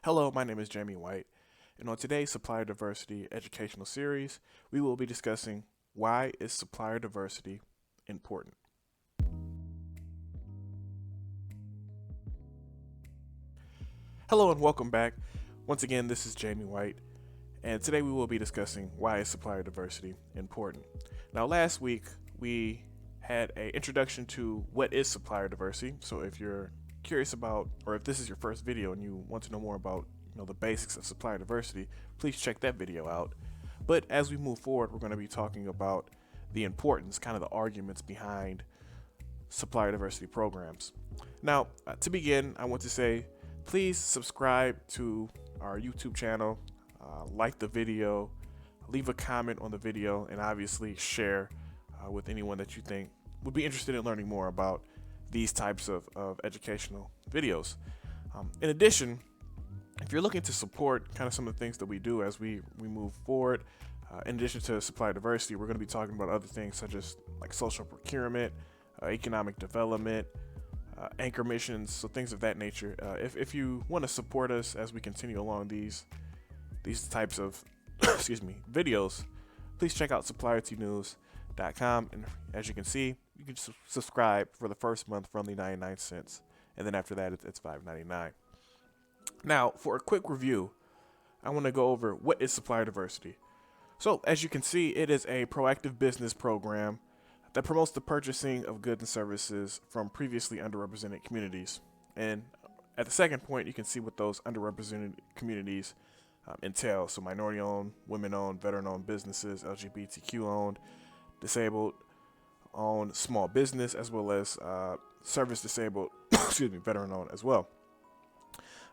Hello, my name is Jamie White, and on today's Supplier Diversity educational series, we will be discussing why is supplier diversity important. Hello and welcome back. Once again, this is Jamie White, and today we will be discussing why is supplier diversity important. Now, last week we had an introduction to what is supplier diversity. So if you're curious about, or if this is your first video and you want to know more about the basics of supplier diversity, please check that video out. But as we move forward, we're going to be talking about the importance, kind of the arguments behind supplier diversity programs. Now, to begin, I want to say please subscribe to our YouTube channel, like the video, leave a comment on the video, and obviously share with anyone that you think would be interested in learning more about these types of educational videos. In addition, if you're looking to support kind of some of the things that we do as we move forward, in addition to supplier diversity, we're going to be talking about other things such as like social procurement, economic development, anchor missions, so things of that nature. If you want to support us as we continue along these types of videos, please check out Supplierty.com, and as you can see, you can subscribe for the first month for only 99 cents, and then after that it's $5.99. Now, for a quick review, I want to go over what is supplier diversity. So, as you can see, it is a proactive business program that promotes the purchasing of goods and services from previously underrepresented communities. And at the second point, you can see what those underrepresented communities entail. So, minority-owned, women-owned, veteran-owned businesses, LGBTQ-owned, disabled-owned, small business, as well as service-disabled, veteran-owned as well.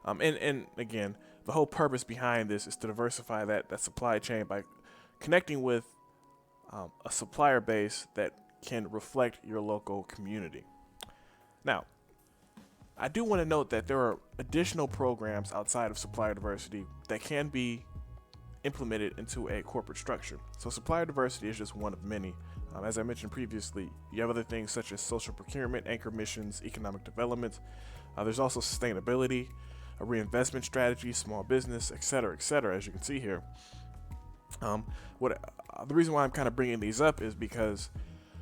And again, the whole purpose behind this is to diversify that supply chain by connecting with a supplier base that can reflect your local community. Now, I do want to note that there are additional programs outside of supplier diversity that can be implemented into a corporate structure. So supplier diversity is just one of many. As I mentioned previously, you have other things such as social procurement, anchor missions, economic development. There's also sustainability, a reinvestment strategy, small business, etc., as you can see here. The reason why I'm kind of bringing these up is because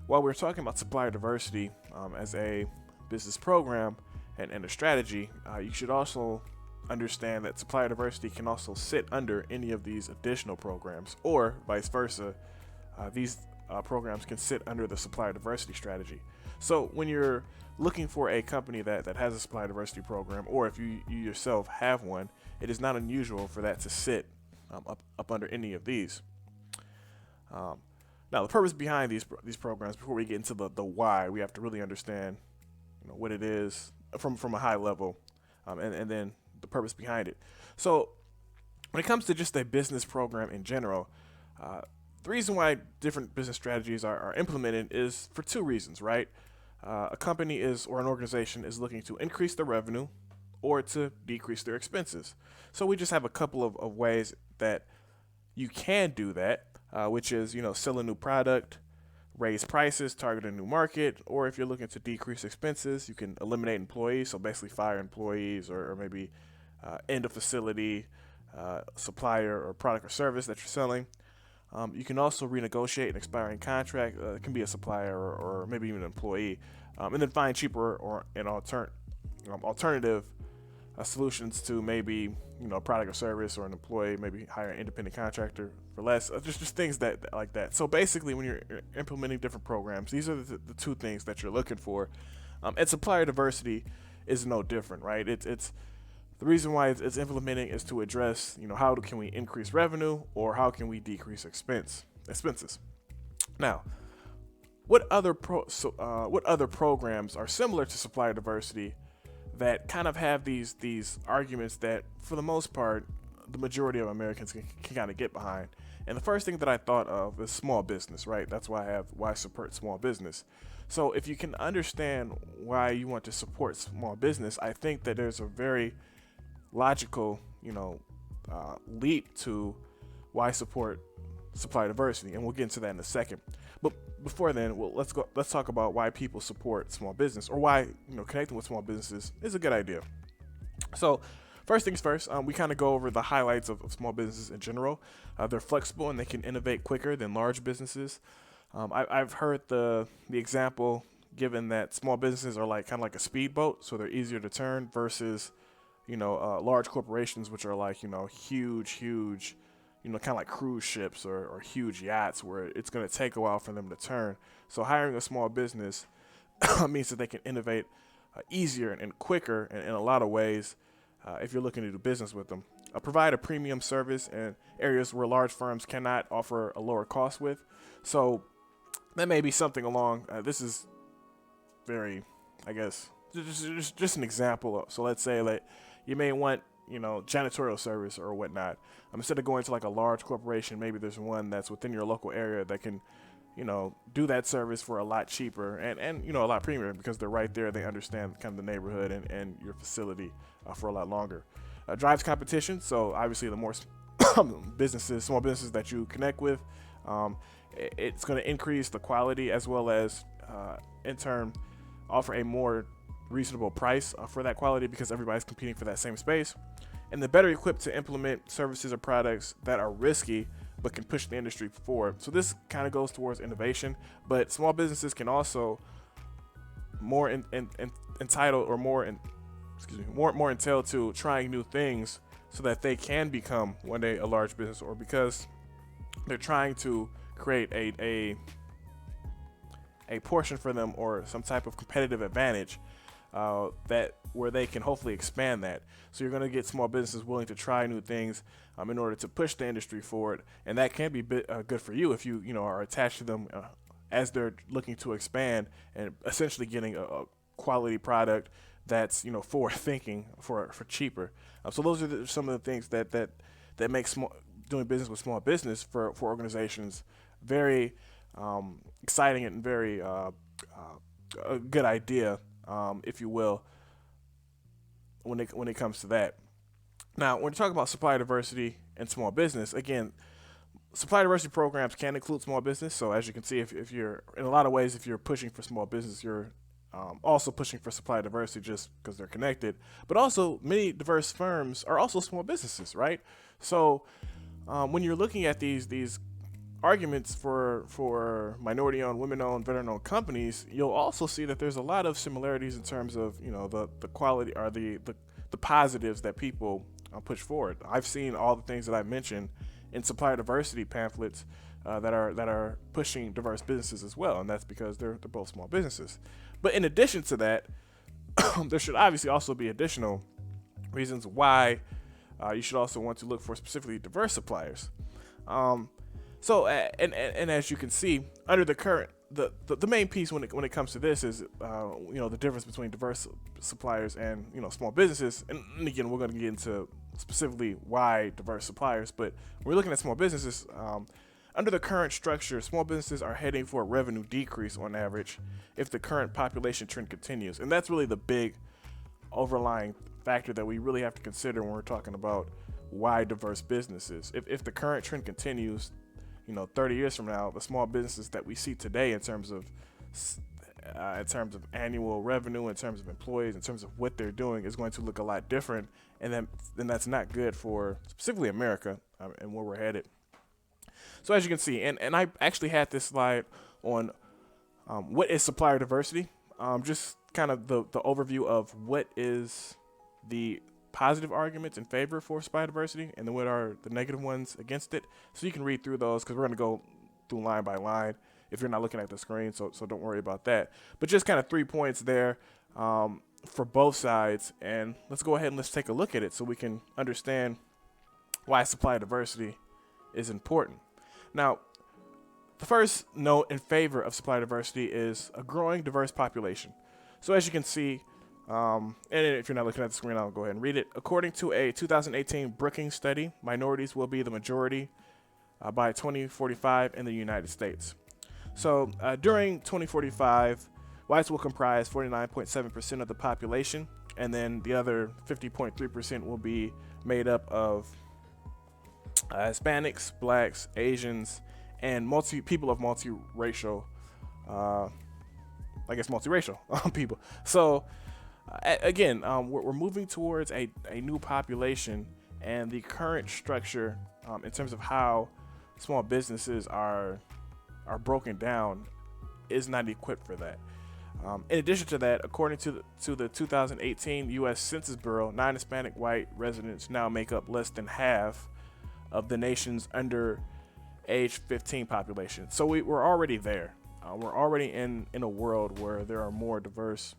while we're talking about supplier diversity as a business program and a strategy, you should also understand that supplier diversity can also sit under any of these additional programs, or vice versa. These programs can sit under the supplier diversity strategy. So when you're looking for a company that has a supplier diversity program, or if you yourself have one, it is not unusual for that to sit up under any of these. Now, the purpose behind these programs, before we get into the why, we have to really understand what it is from a high level, and then the purpose behind it. So when it comes to just a business program in general, the reason why different business strategies are implemented is for two reasons, right? A company or an organization is looking to increase their revenue or to decrease their expenses. So we just have a couple of ways that you can do that, which is, sell a new product, raise prices, target a new market, or if you're looking to decrease expenses, you can eliminate employees, so basically fire employees or maybe end a facility, supplier or product or service that you're selling. You can also renegotiate an expiring contract. It can be a supplier or maybe even an employee, and then find cheaper or an alternative solutions to maybe a product or service, or an employee, maybe hire an independent contractor for less. Just things that like that. So basically, when you're implementing different programs, these are the two things that you're looking for. And supplier diversity is no different, right? It's the reason why it's implementing is to address, how can we increase revenue or how can we decrease expenses. Now, what other programs are similar to supplier diversity that kind of have these arguments that, for the most part, the majority of Americans can kind of get behind? And the first thing that I thought of is small business, right? That's why I have why support small business. So if you can understand why you want to support small business, I think that there's a very logical, leap to why support supplier diversity, and we'll get into that in a second. But before then, let's talk about why people support small business, or why connecting with small businesses is a good idea. So first things first, we kind of go over the highlights of small businesses in general. They're flexible and they can innovate quicker than large businesses. I've heard the example given that small businesses are like kind of like a speedboat, so they're easier to turn versus large corporations, which are like huge, kind of like cruise ships or huge yachts where it's going to take a while for them to turn. So hiring a small business means that they can innovate easier and quicker in a lot of ways if you're looking to do business with them. Provide a premium service in areas where large firms cannot offer a lower cost with. So that may be something along, this is very, I guess, just an example. So let's say that you may want, janitorial service or whatnot. Instead of going to like a large corporation, maybe there's one that's within your local area that can, do that service for a lot cheaper and a lot premium because they're right there. They understand kind of the neighborhood and your facility for a lot longer. Drives competition. So obviously the more small businesses that you connect with, it's going to increase the quality as well as in turn offer a more reasonable price for that quality because everybody's competing for that same space. And they're better equipped to implement services or products that are risky but can push the industry forward. So this kind of goes towards innovation, but small businesses can also more entitled or more entailed to trying new things so that they can become one day a large business, or because they're trying to create a portion for them or some type of competitive advantage that where they can hopefully expand that. So you're going to get small businesses willing to try new things in order to push the industry forward, and that can be good for you if you are attached to them as they're looking to expand and essentially getting a quality product that's forward thinking for cheaper. So those are some of the things that make doing business with small business for organizations very exciting and very a good idea, if you will, when it comes to that. Now, when we're talking about supply diversity and small business, again, supply diversity programs can include small business. So as you can see, if you're in a lot of ways, if you're pushing for small business, you're also pushing for supply diversity just because they're connected. But also, many diverse firms are also small businesses, right? So when you're looking at these arguments for minority-owned, women-owned, veteran-owned companies, you'll also see that there's a lot of similarities in terms of the quality or the positives that people push forward. I've seen all the things that I mentioned in supplier diversity pamphlets that are pushing diverse businesses as well, and that's because they're both small businesses. But in addition to that, there should obviously also be additional reasons why you should also want to look for specifically diverse suppliers. So as you can see, under the current, the main piece when it comes to this is the difference between diverse suppliers and small businesses. And again, we're going to get into specifically why diverse suppliers, but we're looking at small businesses. Under the current structure, small businesses are heading for a revenue decrease on average if the current population trend continues, and that's really the big overlying factor that we really have to consider when we're talking about why diverse businesses. If the current trend continues, 30 years from now, the small businesses that we see today in terms of annual revenue, in terms of employees, in terms of what they're doing, is going to look a lot different, and then that's not good for specifically America and where we're headed. So as you can see, and I actually had this slide on what is supplier diversity, just kind of the overview of what is the positive arguments in favor for supplier diversity and then what are the negative ones against it. So you can read through those because we're going to go through line by line if you're not looking at the screen, so don't worry about that. But just kind of 3 points there for both sides, and let's go ahead and let's take a look at it so we can understand why supplier diversity is important. Now, the first note in favor of supply diversity is a growing diverse population. So as you can see, and if you're not looking at the screen, I'll go ahead and read it. According to a 2018 Brookings study, minorities will be the majority by 2045 in the United States. So during 2045, whites will comprise 49.7% of the population, and then the other 50.3% will be made up of Hispanics, blacks, Asians, and people of multiracial people. So Again, we're moving towards a new population, and the current structure in terms of how small businesses are broken down is not equipped for that. In addition to that, according to the 2018 U.S. Census Bureau, non-Hispanic white residents now make up less than half of the nation's under age 15 population. So we're already there. We're already in a world where there are more diverse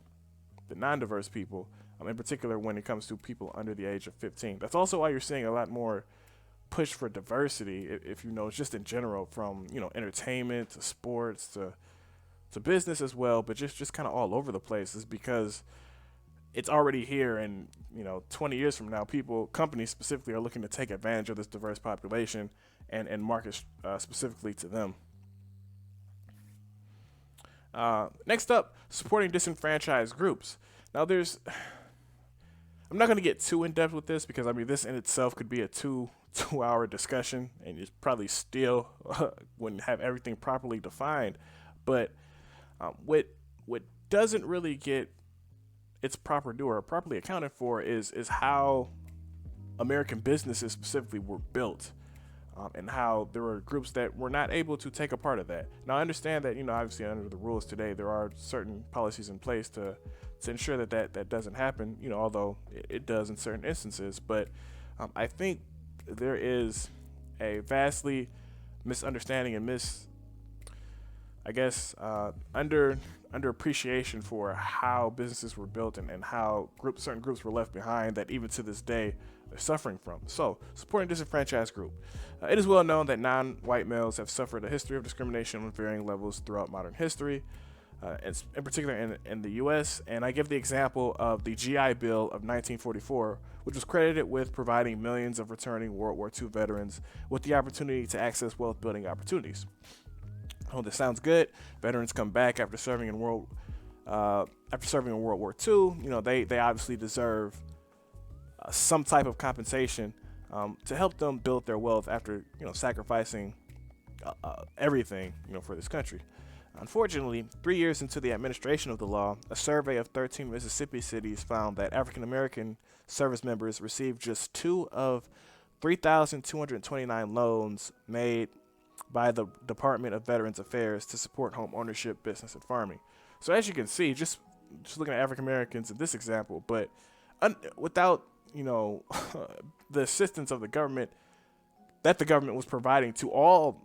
than non-diverse people, in particular when it comes to people under the age of 15. That's also why you're seeing a lot more push for diversity, if you know, just in general, from entertainment to sports to business as well, but just kind of all over the place, is because it's already here, and 20 years from now, companies specifically are looking to take advantage of this diverse population and market specifically to them. Next up, supporting disenfranchised groups. Now, I'm not going to get too in depth with this, because I mean this in itself could be a two-hour discussion, and you probably still wouldn't have everything properly defined. But what doesn't really get its proper due or properly accounted for is how American businesses specifically were built, and how there were groups that were not able to take a part of that. Now, I understand that obviously under the rules today there are certain policies in place to ensure that doesn't happen. Although it does in certain instances, but I think there is a vastly misunderstanding and underappreciation for how businesses were built and how certain groups were left behind that even to this day they're suffering from. So, supporting disenfranchised group. It is well known that non-white males have suffered a history of discrimination on varying levels throughout modern history, in particular in the U.S. And I give the example of the GI Bill of 1944, which was credited with providing millions of returning World War II veterans with the opportunity to access wealth-building opportunities. Oh, this sounds good. Veterans come back after serving in World War II. They obviously deserve some type of compensation to help them build their wealth after sacrificing everything for this country. Unfortunately, 3 years into the administration of the law, a survey of 13 Mississippi cities found that African American service members received just 2 of 3,229 loans made by the Department of Veterans Affairs to support home ownership, business, and farming. So as you can see, just looking at African Americans in this example, but without the assistance of the government that the government was providing to all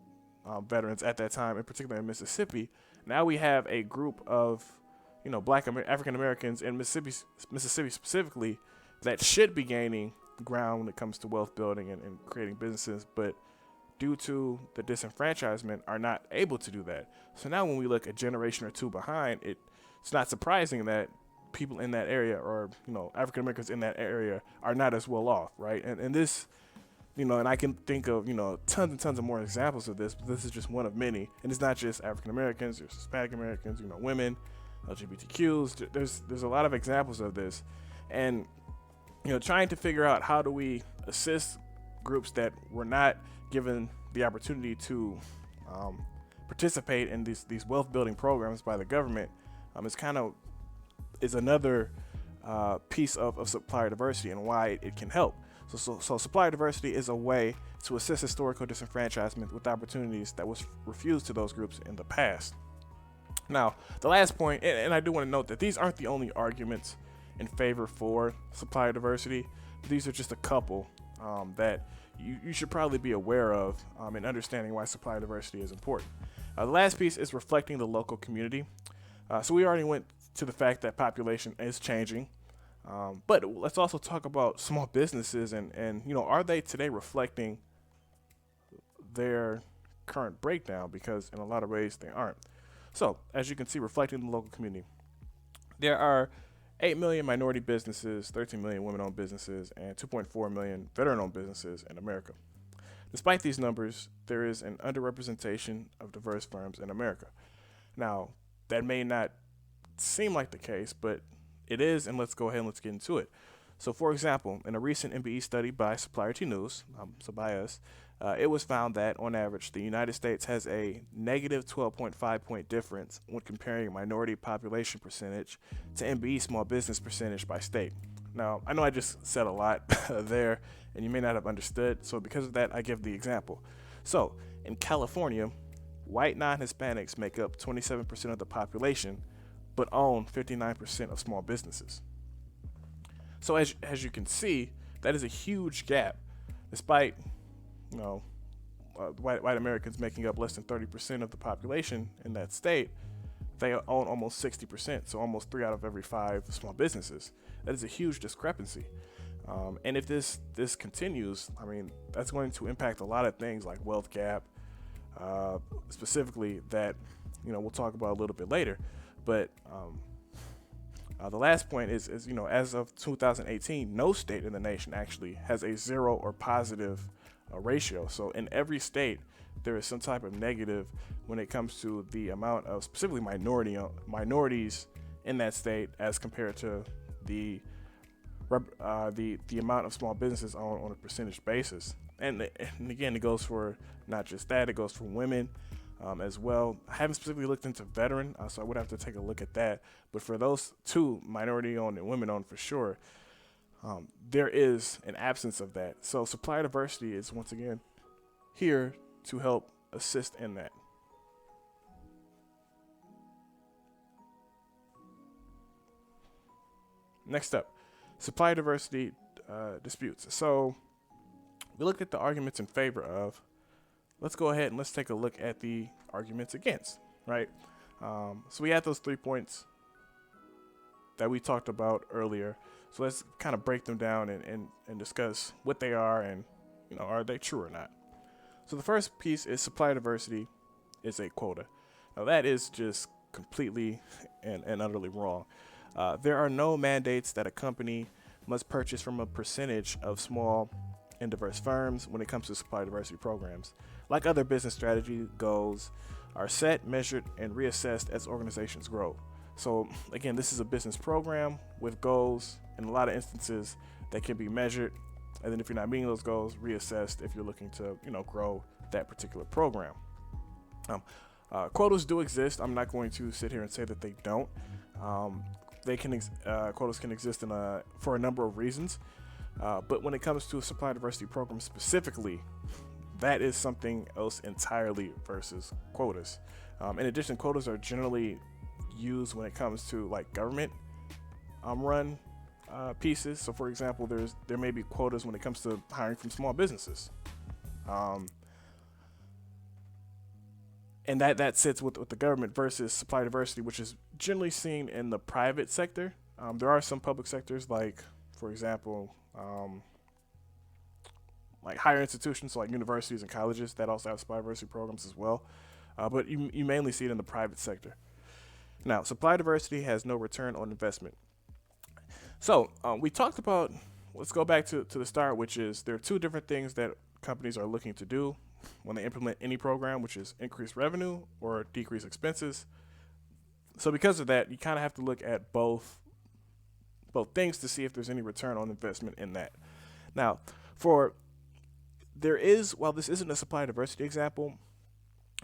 veterans at that time, in particular in Mississippi, now we have a group of Black African Americans in Mississippi specifically that should be gaining ground when it comes to wealth building and creating businesses, but due to the disenfranchisement are not able to do that. So now when we look a generation or two behind, it's not surprising that people in that area, or African Americans in that area, are not as well off, right? And this, and I can think of tons and tons of more examples of this, but this is just one of many. And it's not just African Americans, there's Hispanic Americans, women, LGBTQs. There's a lot of examples of this, and trying to figure out how do we assist groups that were not given the opportunity to participate in these wealth building programs by the government is another piece of supplier diversity and why it can help. So supplier diversity is a way to assist historical disenfranchisement with opportunities that was refused to those groups in the past. Now, the last point, and I do want to note that these aren't the only arguments in favor for supplier diversity. These are just a couple that you should probably be aware of in understanding why supplier diversity is important. The last piece is reflecting the local community. So we already went to the fact that population is changing, but let's also talk about small businesses and are they today reflecting their current breakdown? Because in a lot of ways they aren't. So as you can see, reflecting the local community, there are 8 million minority businesses, 13 million women-owned businesses, and 2.4 million veteran-owned businesses in America. Despite these numbers, there is an underrepresentation of diverse firms in America. Now, that may not seem like the case, but it is, and let's go ahead and let's get into it. So, for example, in a recent MBE study by Supplier News, so by us, it was found that on average, the United States has a negative 12.5 point difference when comparing minority population percentage to MBE small business percentage by state. Now, I know I just said a lot there, and you may not have understood. So, because of that, I give the example. So, in California, white non-Hispanics make up 27% of the population, but own 59% of small businesses. So as you can see, that is a huge gap, despite white Americans making up less than 30% of the population in that state. They own almost 60%, so almost 3 out of every 5 small businesses. That is a huge discrepancy. And if this continues, I mean, that's going to impact a lot of things like wealth gap, specifically that we'll talk about a little bit later. But the last point is as of 2018, no state in the nation actually has a 0 or positive ratio. So in every state, there is some type of negative when it comes to the amount of specifically minorities in that state as compared to the amount of small businesses on a percentage basis. And again, it goes for not just that, it goes for women as well. I haven't specifically looked into veteran, so I would have to take a look at that. But for those two, minority owned and women owned for sure, there is an absence of that. So supplier diversity is once again here to help assist in that. Next up, supply diversity disputes. So we looked at the arguments in favor of. Let's go ahead and let's take a look at the arguments against, right? So we had those 3 points that we talked about earlier. So let's kind of break them down and discuss what they are and, are they true or not? So the first piece is supply diversity is a quota. Now that is just completely and utterly wrong. There are no mandates that a company must purchase from a percentage of small and diverse firms when it comes to supply diversity programs. Like other business strategy goals are set, measured, and reassessed as organizations grow. So again, this is a business program with goals in a lot of instances that can be measured. And then if you're not meeting those goals, reassessed if you're looking to, grow that particular program. Quotas do exist. I'm not going to sit here and say that they don't. Quotas can exist for a number of reasons. But when it comes to a supply diversity program specifically, that is something else entirely versus quotas. In addition, quotas are generally used when it comes to like government run pieces. So for example, there may be quotas when it comes to hiring from small businesses. And that sits with the government versus supply diversity, which is generally seen in the private sector. There are some public sectors like, for example, like higher institutions, so like universities and colleges that also have supply diversity programs as well. But you mainly see it in the private sector. Now, supply diversity has no return on investment. So we talked about, let's go back to the start, which is there are 2 different things that companies are looking to do when they implement any program, which is increase revenue or decrease expenses. So because of that, you kind of have to look at both things to see if there's any return on investment in that. Now, while this isn't a supply diversity example,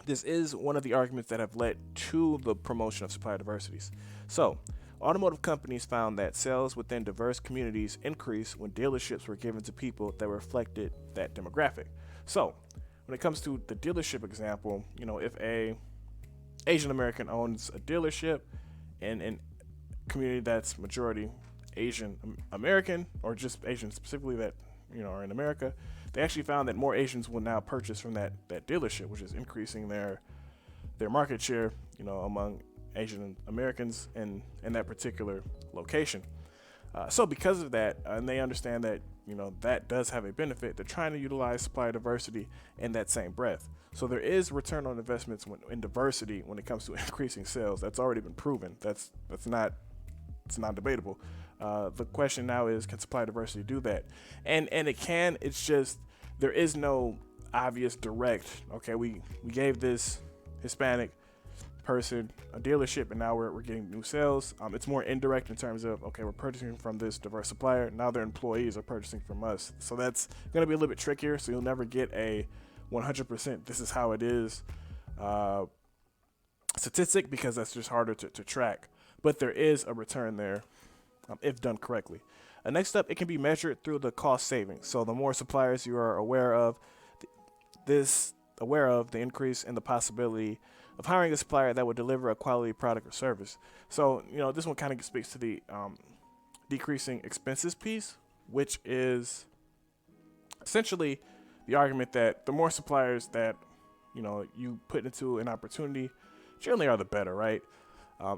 this is one of the arguments that have led to the promotion of supply diversities. So, automotive companies found that sales within diverse communities increased when dealerships were given to people that reflected that demographic. So, when it comes to the dealership example, if a Asian American owns a dealership in a community that's majority Asian American, or just Asian specifically that are in America, they actually found that more Asians will now purchase from that dealership, which is increasing their market share, among Asian Americans in that particular location. So because of that, and they understand that that does have a benefit, they're trying to utilize supply diversity in that same breath. So there is return on investments in diversity when it comes to increasing sales. That's already been proven. It's not debatable. The question now is, can supply diversity do that? And it can. It's just there is no obvious direct. Okay, we gave this Hispanic person a dealership, and now we're getting new sales. It's more indirect in terms of, okay, we're purchasing from this diverse supplier. Now their employees are purchasing from us. So that's going to be a little bit trickier. So you'll never get a 100% this is how it is statistic, because that's just harder to track. But there is a return there if done correctly. Next up, it can be measured through the cost savings. So the more suppliers you are aware of, the increase in the possibility of hiring a supplier that would deliver a quality product or service. So, this one kind of speaks to the decreasing expenses piece, which is essentially the argument that the more suppliers that, you put into an opportunity generally are the better, right?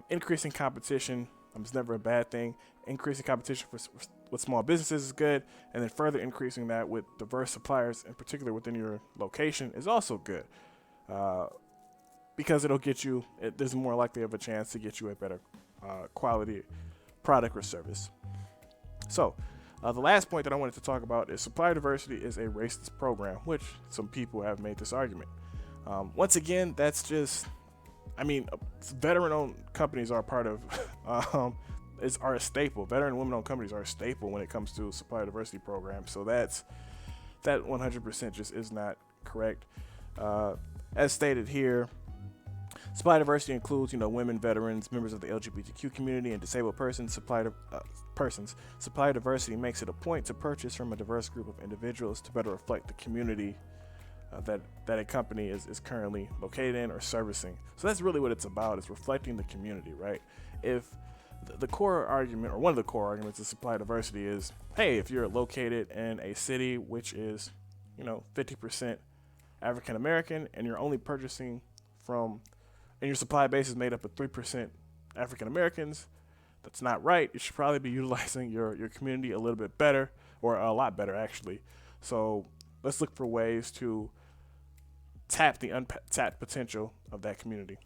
Increasing competition is never a bad thing. Increasing competition with small businesses is good, and then further increasing that with diverse suppliers, in particular within your location, is also good, because there's more likely of a chance to get you a better quality product or service. So the last point that I wanted to talk about is supplier diversity is a racist program, which some people have made this argument. Once again, that's just, veteran-owned companies are part of are a staple. Veteran women-owned companies are a staple when it comes to supplier diversity programs. So that 100% just is not correct. As stated here, supplier diversity includes, women, veterans, members of the LGBTQ community, and disabled persons. Supplier diversity makes it a point to purchase from a diverse group of individuals to better reflect the community that a company is currently located in or servicing. So that's really what it's about, is reflecting the community, right? If the core argument, or one of the core arguments of supply diversity is, hey, if you're located in a city which is, 50% African American, and you're only purchasing from, and your supply base is made up of 3% African Americans, that's not right. You should probably be utilizing your community a little bit better, or a lot better actually. So let's look for ways to tap the untapped potential of that community.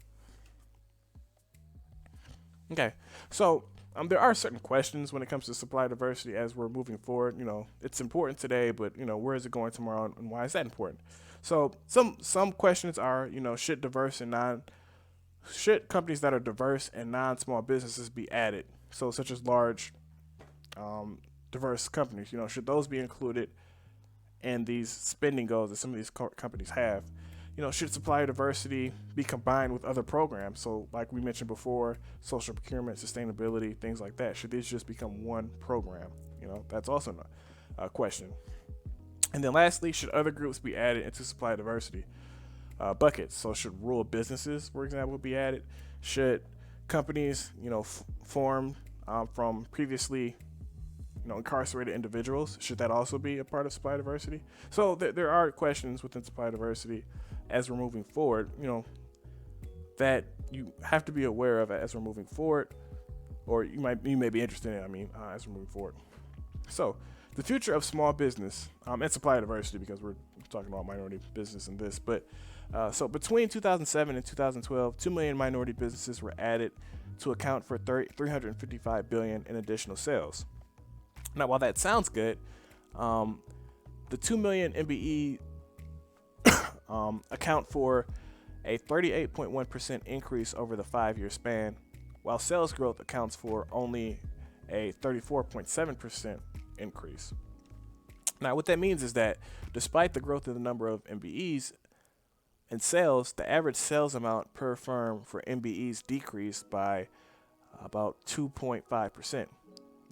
Okay, so there are certain questions when it comes to supply diversity as we're moving forward. It's important today, but where is it going tomorrow, and why is that important? So some questions are, should companies that are diverse and non-small businesses be added? So such as large, diverse companies, should those be included in these spending goals that some of these companies have? Should supplier diversity be combined with other programs? So like we mentioned before, social procurement, sustainability, things like that. Should these just become one program? That's also a question. And then lastly, should other groups be added into supply diversity buckets? So should rural businesses, for example, be added? Should companies, formed from previously incarcerated individuals, should that also be a part of supply diversity? So there are questions within supply diversity as we're moving forward, that you have to be aware of as we're moving forward, or you may be interested in, as we're moving forward. So the future of small business and supply diversity, because we're talking about minority business in this, but so between 2007 and 2012, 2 million minority businesses were added to account for $355 billion in additional sales. Now, while that sounds good, the 2 million MBE account for a 38.1% increase over the 5-year span, while sales growth accounts for only a 34.7% increase. Now, what that means is that despite the growth in the number of MBEs and sales, the average sales amount per firm for MBEs decreased by about 2.5%.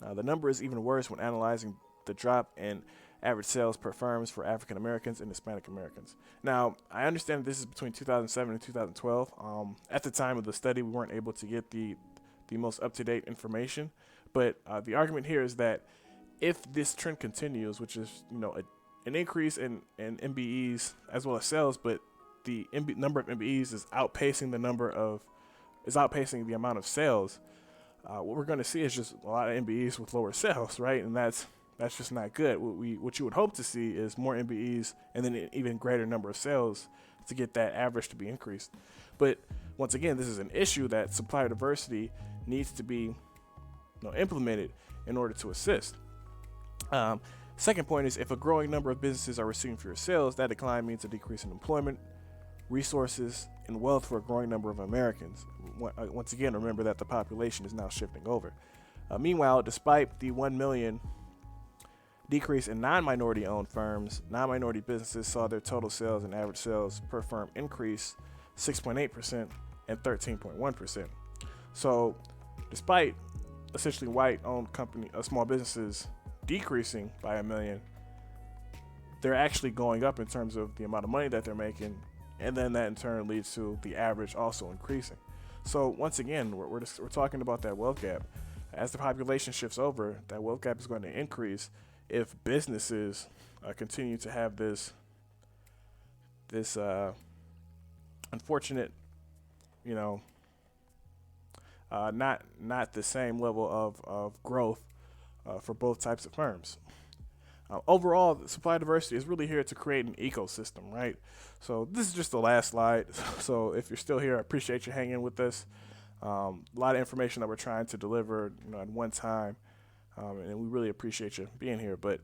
Now, the number is even worse when analyzing the drop in average sales per firms for African Americans and Hispanic Americans. Now, I understand this is between 2007 and 2012. At the time of the study, we weren't able to get the most up-to-date information, but the argument here is that if this trend continues, which is an increase in MBEs as well as sales, but the number of MBEs is outpacing the amount of sales, what we're going to see is just a lot of MBEs with lower sales, right? And that's just not good. What you would hope to see is more MBEs and then an even greater number of sales to get that average to be increased. But once again, this is an issue that supplier diversity needs to be implemented in order to assist. Second point is, if a growing number of businesses are receiving fewer sales, that decline means a decrease in employment. resources, and wealth for a growing number of Americans. Once again, remember that the population is now shifting over. Meanwhile, despite the 1 million decrease in non-minority owned firms, non-minority businesses saw their total sales and average sales per firm increase 6.8% and 13.1%. So, despite essentially white-owned small businesses decreasing by 1 million, they're actually going up in terms of the amount of money that they're making, and then that in turn leads to the average also increasing. So once again, we're talking about that wealth gap. As the population shifts over, that wealth gap is going to increase if businesses continue to have this unfortunate, not the same level of growth for both types of firms. Overall, supply diversity is really here to create an ecosystem, right? So this is just the last slide. So if you're still here, I appreciate you hanging with us. A lot of information that we're trying to deliver, at one time, and we really appreciate you being here. But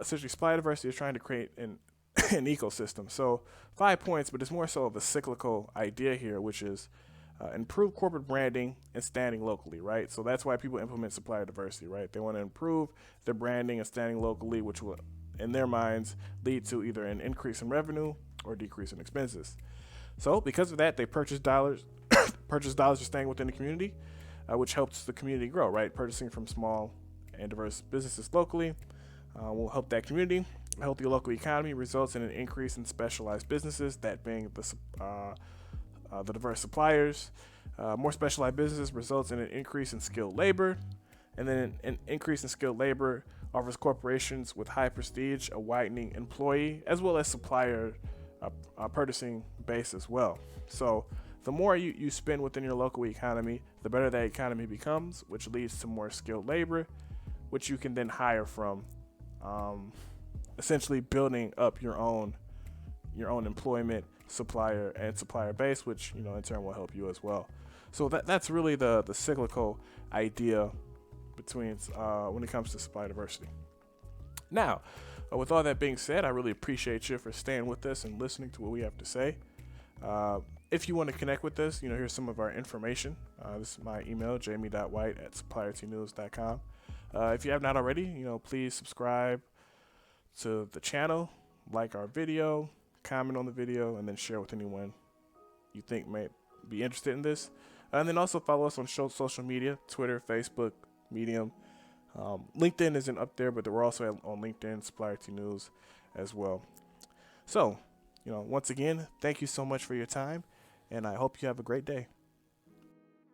essentially, supply diversity is trying to create an ecosystem. So 5 points, but it's more so of a cyclical idea here, which is improve corporate branding and standing locally, right? So that's why people implement supplier diversity, right? They want to improve their branding and standing locally, which will, in their minds, lead to either an increase in revenue or decrease in expenses. So because of that, they purchase dollars for staying within the community, which helps the community grow, right? Purchasing from small and diverse businesses locally will help that community. A healthy local economy results in an increase in specialized businesses, that being the diverse suppliers. More specialized businesses results in an increase in skilled labor, and then an increase in skilled labor offers corporations with high prestige a widening employee as well as supplier purchasing base as well. So the more you spend within your local economy, the better that economy becomes, which leads to more skilled labor, which you can then hire from, essentially building up your own employment, supplier base, which in turn will help you as well. So that's really the cyclical idea between when it comes to supply diversity. Now, with all that being said, I really appreciate you for staying with us and listening to what we have to say. If you want to connect with us, here's some of our information. This is my email, jamie.white@suppliertynews.com. If you have not already, please subscribe to the channel, like our video, comment on the video, and then share with anyone you think may be interested in this. And then also follow us on social media, Twitter, Facebook, Medium. LinkedIn isn't up there, but we're also on LinkedIn, Supplierty News as well. So, once again, thank you so much for your time, and I hope you have a great day.